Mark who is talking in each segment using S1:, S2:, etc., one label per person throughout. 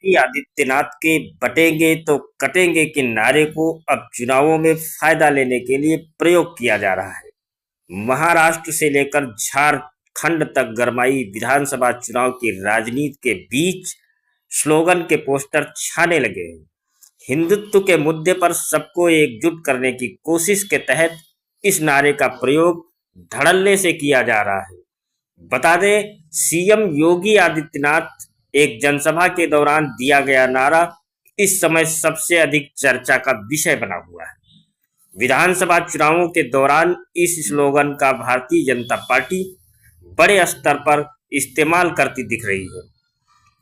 S1: योगी आदित्यनाथ के बटेंगे तो कटेंगे के नारे को अब चुनावों में फायदा लेने के लिए प्रयोग किया जा रहा है। महाराष्ट्र से लेकर झारखंड तक गरमाई विधानसभा चुनाव की राजनीति के बीच स्लोगन के पोस्टर छाने लगे हैं। हिंदुत्व के मुद्दे पर सबको एकजुट करने की कोशिश के तहत इस नारे का प्रयोग धड़ल्ले से किया जा रहा है। बता दें, सीएम योगी आदित्यनाथ एक जनसभा के दौरान दिया गया नारा इस समय सबसे अधिक चर्चा का विषय बना हुआ है। विधानसभा चुनावों के दौरान इस स्लोगन का भारतीय जनता पार्टी बड़े स्तर पर इस्तेमाल करती दिख रही है।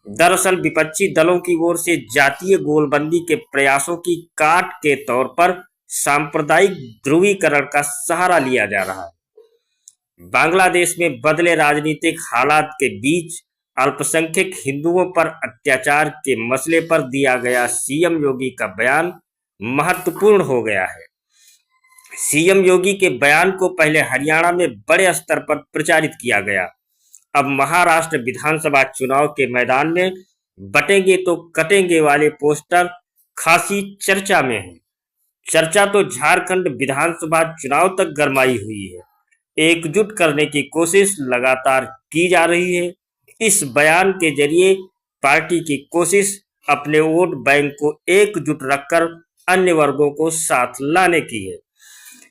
S1: दरअसल विपक्षी दलों की ओर से जातीय गोलबंदी के प्रयासों की काट के तौर पर सांप्रदायिक ध्रुवीकरण का सहारा लिया जा रहा है। बांग्लादेश में बदले राजनीतिक हालात के बीच अल्पसंख्यक हिंदुओं पर अत्याचार के मसले पर दिया गया सीएम योगी का बयान महत्वपूर्ण हो गया है। सीएम योगी के बयान को पहले हरियाणा में बड़े स्तर पर प्रचारित किया गया। अब महाराष्ट्र विधानसभा चुनाव के मैदान में बटेंगे तो कटेंगे वाले पोस्टर खासी चर्चा में है। चर्चा तो झारखंड विधानसभा चुनाव तक गरमाई हुई है। एकजुट करने की कोशिश लगातार की जा रही है। इस बयान के जरिए पार्टी की कोशिश अपने वोट बैंक को एकजुट रखकर अन्य वर्गों को साथ लाने की है।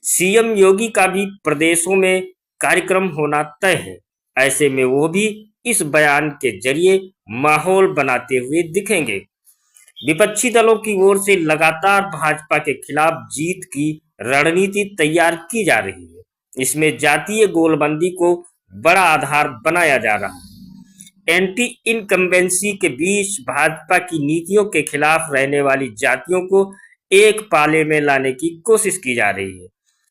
S1: सीएम योगी का भी प्रदेशों में कार्यक्रम होना तय है। ऐसे में वो भी इस बयान के जरिए माहौल बनाते हुए दिखेंगे। विपक्षी दलों की ओर से लगातार भाजपा के खिलाफ जीत की रणनीति तैयार की जा रही है। इसमें जातीय गोलबंदी को बड़ा आधार बनाया जा रहा है। एंटी इनकम्बेंसी के बीच भाजपा की नीतियों के खिलाफ रहने वाली जातियों को एक पाले में लाने की कोशिश की जा रही है।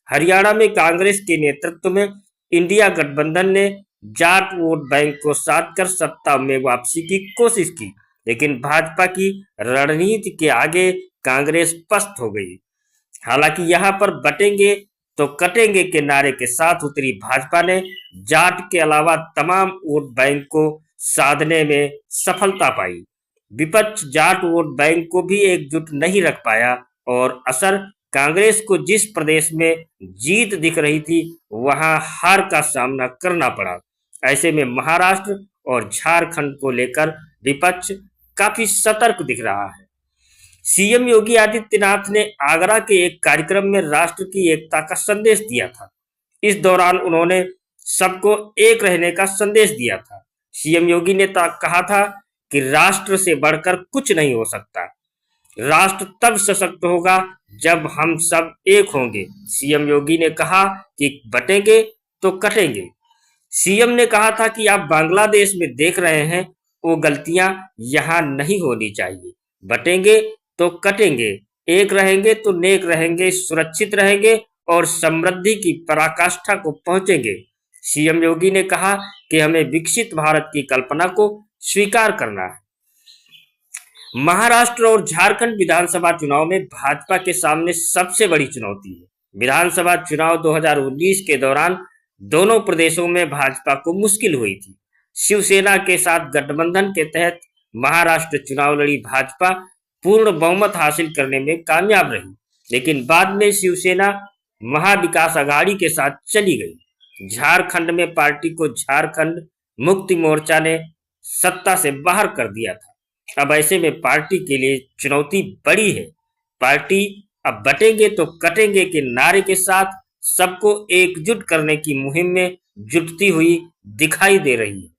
S1: हरियाणा में कांग्रेस के नेतृत्व में इंडिया गठबंधन ने जाट वोट बैंक को साध कर सत्ता में वापसी की कोशिश की, लेकिन भाजपा की रणनीति के आगे कांग्रेस पस्त हो गई। हालांकि यहां पर बटेंगे तो कटेंगे के नारे के साथ उतरी भाजपा ने जाट के अलावा तमाम वोट बैंक को साधने में सफलता पाई। विपक्ष जाट वोट बैंक को भी एकजुट नहीं रख पाया और असर कांग्रेस को जिस प्रदेश में जीत दिख रही थी वहां हार का सामना करना पड़ा। ऐसे में महाराष्ट्र और झारखंड को लेकर विपक्ष काफी सतर्क दिख रहा है। सीएम योगी आदित्यनाथ ने आगरा के एक कार्यक्रम में राष्ट्र की एकता का संदेश दिया था। इस दौरान उन्होंने सबको एक रहने का संदेश दिया था। सीएम योगी ने कहा था कि राष्ट्र से बढ़कर कुछ नहीं हो सकता। राष्ट्र तब सशक्त होगा जब हम सब एक होंगे। सीएम योगी ने कहा कि बटेंगे तो कटेंगे। सीएम ने कहा था कि आप बांग्लादेश में देख रहे हैं, वो गलतियां यहां नहीं होनी चाहिए। बटेंगे तो कटेंगे, एक रहेंगे तो नेक रहेंगे, सुरक्षित रहेंगे और समृद्धि की पराकाष्ठा को पहुंचेंगे। सीएम योगी ने कहा कि हमें विकसित भारत की कल्पना को स्वीकार करना है। महाराष्ट्र और झारखंड विधानसभा चुनाव में भाजपा के सामने सबसे बड़ी चुनौती है। विधानसभा चुनाव 2019 के दौरान दोनों प्रदेशों में भाजपा को मुश्किल हुई थी। शिवसेना के साथ गठबंधन के तहत महाराष्ट्र चुनाव लड़ी भाजपा पूर्ण बहुमत हासिल करने में कामयाब रही, लेकिन बाद में शिवसेना महाविकास अघाड़ी के साथ चली गई। झारखंड में पार्टी को झारखंड मुक्ति मोर्चा ने सत्ता से बाहर कर दिया था। अब ऐसे में पार्टी के लिए चुनौती बड़ी है। पार्टी अब बटेंगे तो कटेंगे के नारे के साथ सबको एकजुट करने की मुहिम में जुटती हुई दिखाई दे रही है।